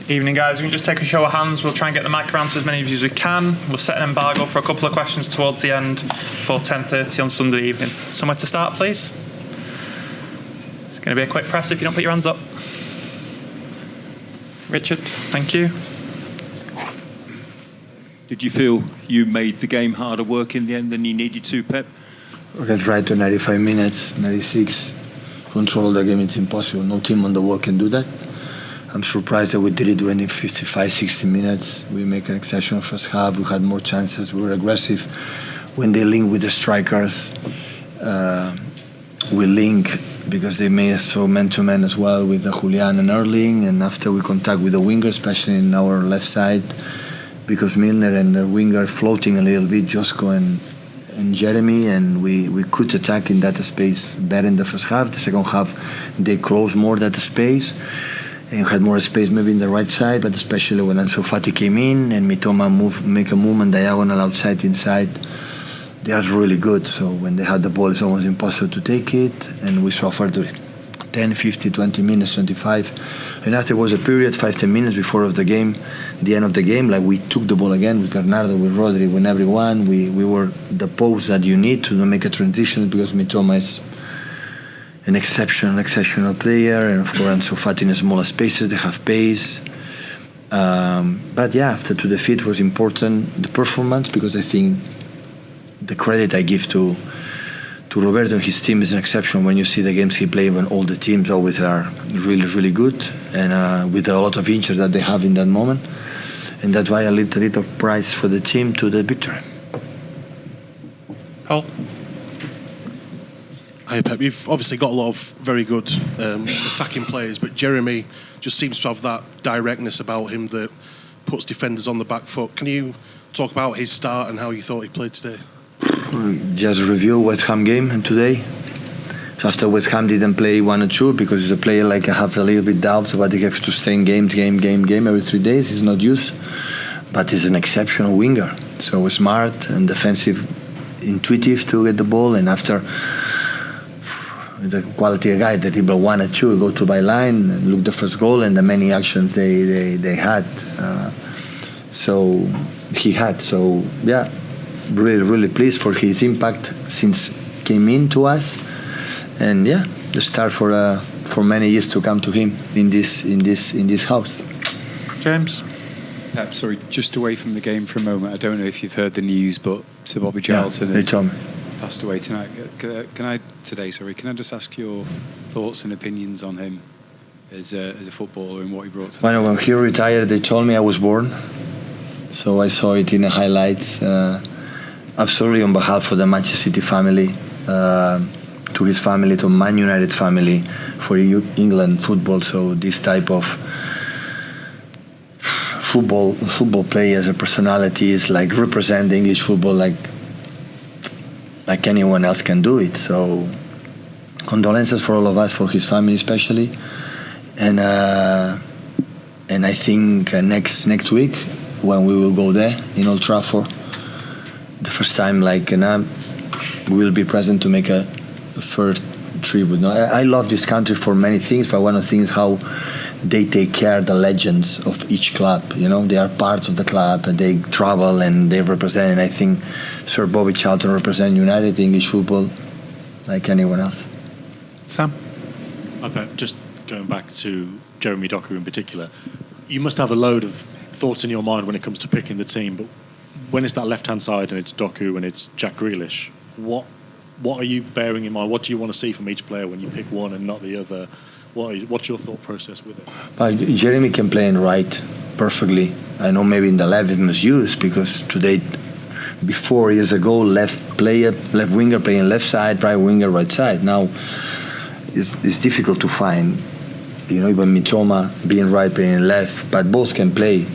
Evening, guys. We can just take a show of hands. We'll try and get the mic around to as many of you as we can. We'll set an embargo for a couple of questions towards the end for 10:30 on Sunday evening. Somewhere to start, please. It's going to be a quick press if you don't put your hands up. Richard, thank you. Did you feel you made the game harder work in the end than you needed to, Pep? Against Brighton, 95 minutes, 96. Control the game, it's impossible. No team on the wall can do that. I'm surprised that we did it when in 55, 60 minutes. We make an exceptional first half. We had more chances. We were aggressive. When they link with the strikers, we link because they made us so man-to-man as well with Julian and Erling. And after we contact with the winger, especially in our left side, because Milner and the winger floating a little bit, Josko and Jeremy, and we could attack in that space better in the first half. The second half, they closed more that space and had more space maybe in the right side, but especially when Ansu Fati came in and Mitoma make a movement diagonal outside inside, they are really good. So when they had the ball, it's almost impossible to take it, and we suffered 10, 50, 20 minutes, 25. And after was a period, 5-10 minutes before of the game, the end of the game, like we took the ball again with Bernardo, with Rodri, with everyone. We were the post that you need to make a transition, because Mitoma is an exceptional player, and of course Ansu Fati in smaller spaces, they have pace. But yeah, after to defeat was important, the performance, because I think the credit I give to Roberto and his team is an exception. When you see the games he played, when all the teams always are really, really good, and with a lot of injuries that they have in that moment. And that's why a little bit of prize for the team to the victory. Paul? Hi, Pep. You've obviously got a lot of very good attacking players, but Jeremy just seems to have that directness about him that puts defenders on the back foot. Can you talk about his start and how you thought he played today? Just review West Ham game and today. So after West Ham didn't play 1 or 2, because he's a player like I have a little bit doubts about he have to stay in game every 3 days. He's not used, but he's an exceptional winger. So smart and defensive, intuitive to get the ball, and after the quality of guy that he brought 1 or 2, go to byline and look the first goal and the many actions they had. So he had. So yeah, really pleased for his impact since came in to us, and yeah, the start for many years to come to him in this house. James? Pep, sorry, just away from the game for a moment. I don't know if you've heard the news, but Sir Bobby Charlton has passed away tonight. Can I just ask your thoughts and opinions on him as a footballer and what he brought to the when he retired, they told me I was born, so I saw it in the highlights. Absolutely on behalf of the Manchester City family, to his family, to Man United family, for England football. So this type of football players and personalities, like represent English football like anyone else can do it. So condolences for all of us, for his family especially, and I think next week when we will go there in Old Trafford, the first time we will be present to make a first tribute. No, I love this country for many things, but one of the things how they take care of the legends of each club. You know, they are parts of the club and they travel and they represent. And I think Sir Bobby Charlton represents United English football like anyone else. Sam? Okay, just going back to Jeremy Doku in particular, you must have a load of thoughts in your mind when it comes to picking the team, but when it's that left-hand side and it's Doku and it's Jack Grealish, what are you bearing in mind? What do you want to see from each player when you pick one and not the other? What's your thought process with it? Jeremy can play in right perfectly. I know maybe in the left it must use, because today, 4 years ago, left winger playing left side, right winger right side. Now it's difficult to find. You know, even Mitoma being right, playing left, but both can play.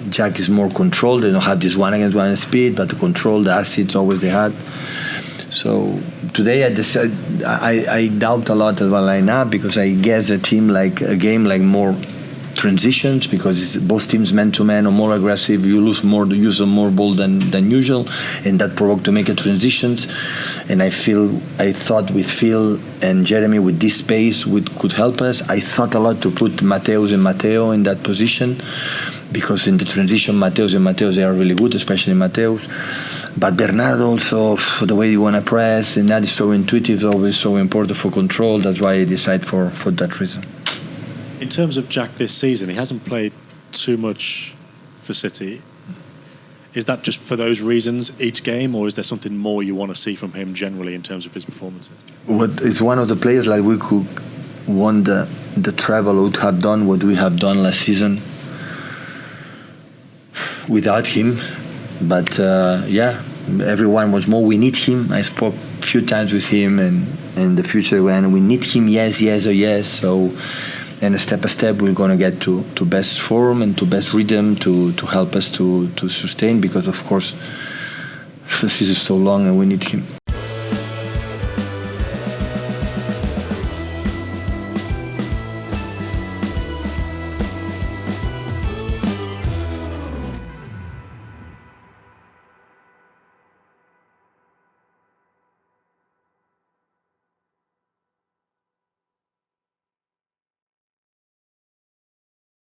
Jack is more controlled. They don't have this 1-against-1 speed, but the control, the assets always they had. So today I doubt a lot of the lineup, because I guess a team like a game like more transitions, because it's both teams man-to-man or more aggressive. You use more ball than usual, and that provoked to make a transitions. And I thought with Phil and Jeremy with this space could help us. I thought a lot to put Mateus and Mateo in that position, because in the transition Mateus they are really good, especially Mateus. But Bernardo also, the way you want to press, and that is so intuitive, always so important for control. That's why I decided for that reason. In terms of Jack this season, he hasn't played too much for City. Is that just for those reasons each game, or is there something more you want to see from him generally in terms of his performances? It's one of the players like we could won the treble, would have done what we have done last season without him. But everyone was more. We need him. I spoke a few times with him, and in the future when we need him, yes or yes. So, and step by step, we're going to get to best form and to best rhythm to help us to sustain, because of course this is so long and we need him.